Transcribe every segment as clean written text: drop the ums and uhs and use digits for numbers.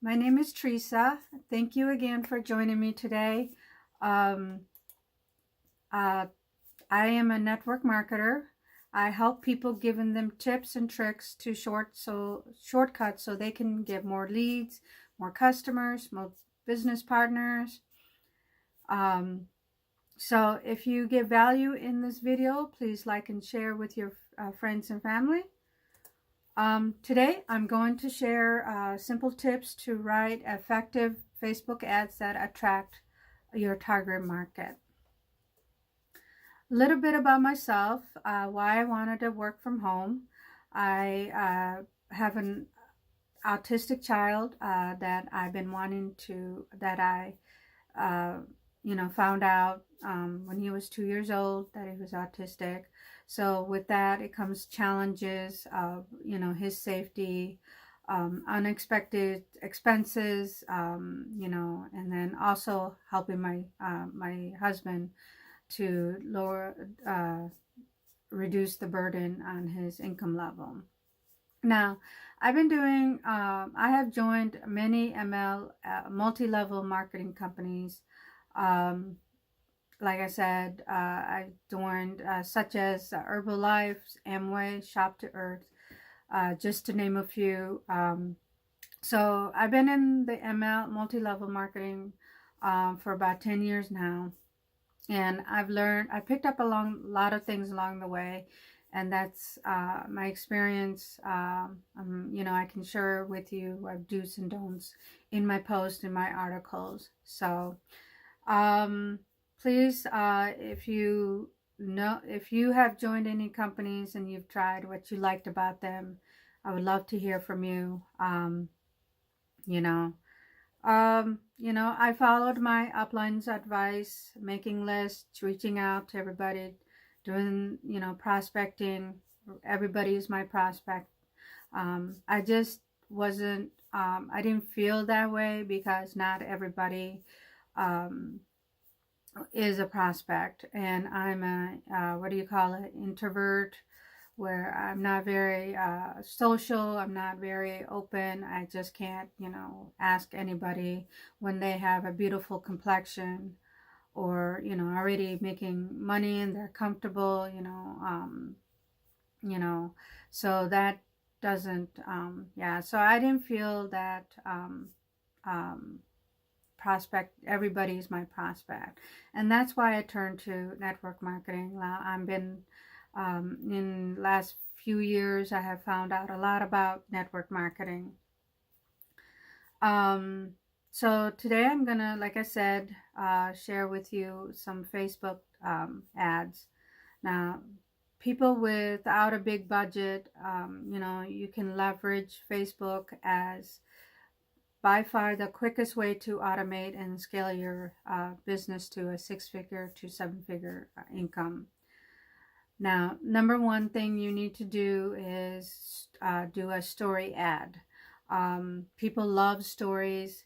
My name is Teresa. Thank you again for joining me today. Um, uh, I am a network marketer. I help people giving them tips and tricks to shortcuts so they can get more leads, more customers, more business partners. Um, so if you get value in this video, please like and share with your friends and family. Today, I'm going to share simple tips to write effective Facebook ads that attract your target market. A little bit about myself, why I wanted to work from home. I have an autistic child that I've been wanting to, that I, found out when he was 2 years old that he was autistic. So with that, it comes challenges of, his safety, unexpected expenses, and then also helping my husband to reduce the burden on his income level. Now, I've been doing, I have joined many multi-level marketing companies. Like I said, I've joined such as Herbalife, Amway, Shop to Earth, just to name a few. So I've been in the ML multi-level marketing for about 10 years now. And I picked up a lot of things along the way. And that's my experience. I can share with you do's and don'ts in my posts, in my articles. So please, if you have joined any companies and you've tried what you liked about them, I would love to hear from you. I followed my upline's advice, making lists, reaching out to everybody, doing, prospecting. Everybody is my prospect. I just wasn't, I didn't feel that way because not everybody is a prospect. And I'm a, introvert, where I'm not very social, I'm not very open. I just can't, ask anybody when they have a beautiful complexion or, already making money and they're comfortable, so that doesn't, so I didn't feel that prospect, everybody's my prospect. And that's why I turned to network marketing. I've been in last few years, I have found out a lot about network marketing. So today I'm gonna, like I said, share with you some Facebook ads. Now, people without a big budget, you can leverage Facebook as by far the quickest way to automate and scale your business to a 6-figure to 7-figure income. Now, number one thing you need to do is do a story ad. People love stories.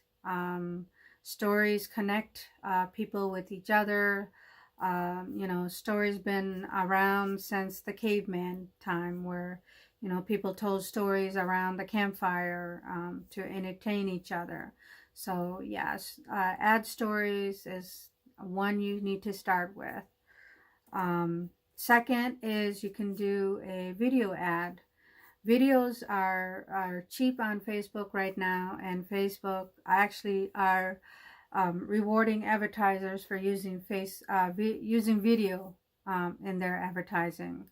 Stories connect people with each other. Stories been around since the caveman time, where, people told stories around the campfire to entertain each other. So yes, ad stories is one you need to start with. Second is you can do a video ad. Videos are cheap on Facebook right now, and Facebook actually are rewarding advertisers for using using video in their advertising,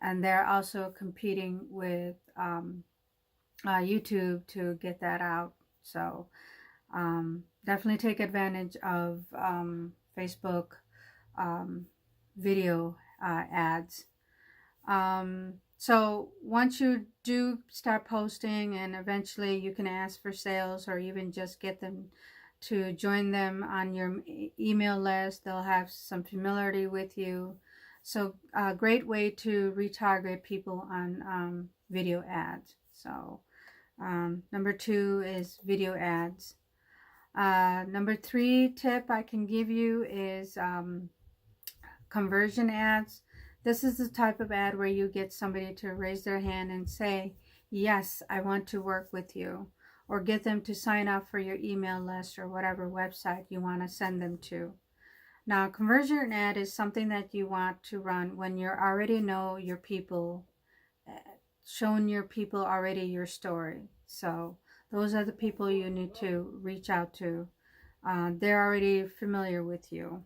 and they're also competing with YouTube to get that out. So definitely take advantage of Facebook video ads. So once you do start posting, and eventually you can ask for sales or even just get them to join them on your email list, they'll have some familiarity with you. So a great way to retarget people on video ads. So number 2 is video ads. Number 3 tip I can give you is conversion ads. This is the type of ad where you get somebody to raise their hand and say, yes, I want to work with you, or get them to sign up for your email list or whatever website you want to send them to. Now, conversion ad is something that you want to run when you already know your people, shown your people already your story. So those are the people you need to reach out to. They're already familiar with you.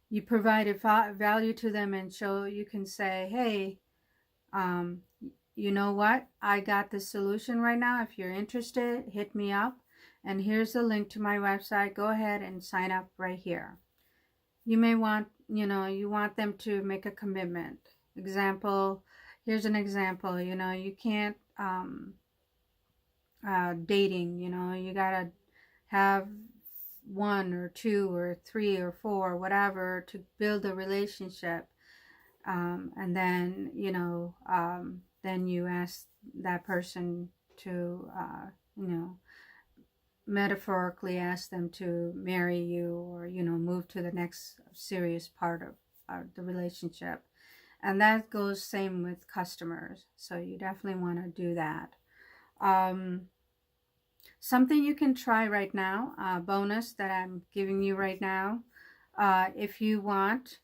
You provide a value to them, and so you can say, hey, you know what? I got the solution right now. If you're interested, hit me up. And here's the link to my website. Go ahead and sign up right here. You may want, you want them to make a commitment. Example, here's an example. You can't, dating, you gotta have 1 or 2 or 3 or 4, whatever, to build a relationship. And then, then you ask that person to, metaphorically ask them to marry you, or, move to the next serious part of the relationship. And that goes same with customers. So you definitely want to do that. Something you can try right now, bonus that I'm giving you right now, if you want,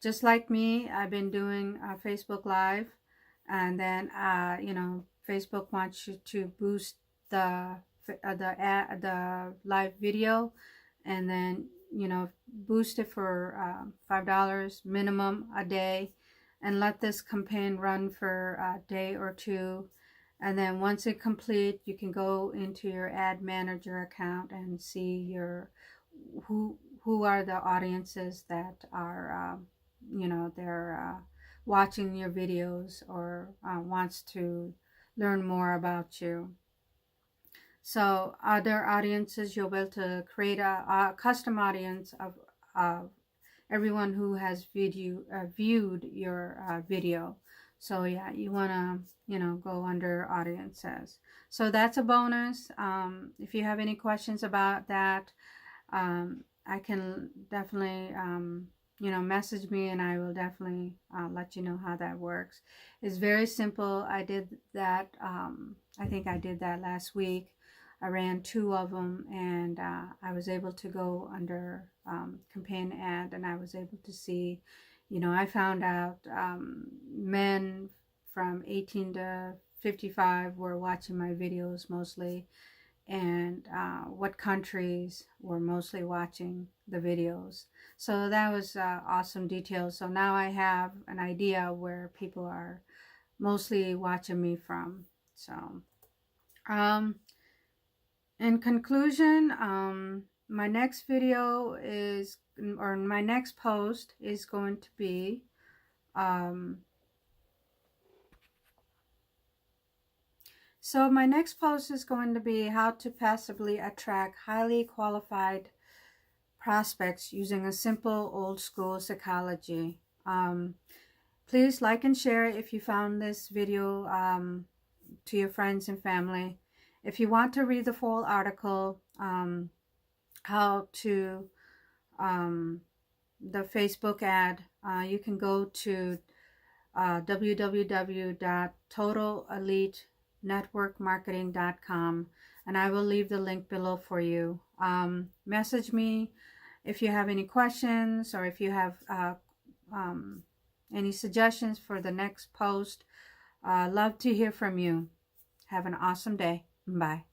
just like me, I've been doing Facebook Live, and then Facebook wants you to boost the live video, and then boost it for $5 minimum a day, and let this campaign run for a day or 2. And then once it's complete, you can go into your ad manager account and see your who are the audiences that are they're watching your videos, or wants to learn more about you. So other audiences, you'll be able to create a custom audience of everyone who has viewed your video. So yeah, you want to, go under audiences. So that's a bonus. If you have any questions about that, I can definitely, message me, and I will definitely let you know how that works. It's very simple. I did that. I think I did that last week. I ran 2 of them, and I was able to go under campaign ad, and I was able to see, I found out men from 18 to 55 were watching my videos mostly, and what countries were mostly watching the videos. So that was awesome details. So now I have an idea where people are mostly watching me from. So in conclusion, my next video is, or my next post is going to be so my next post is going to be how to passively attract highly qualified prospects using a simple old school psychology. Please like and share if you found this video to your friends and family. If you want to read the full article, how to the Facebook ad, you can go to www.totalelitenetworkmarketing.com, and I will leave the link below for you. Message me if you have any questions, or if you have any suggestions for the next post. Love to hear from you. Have an awesome day. Bye.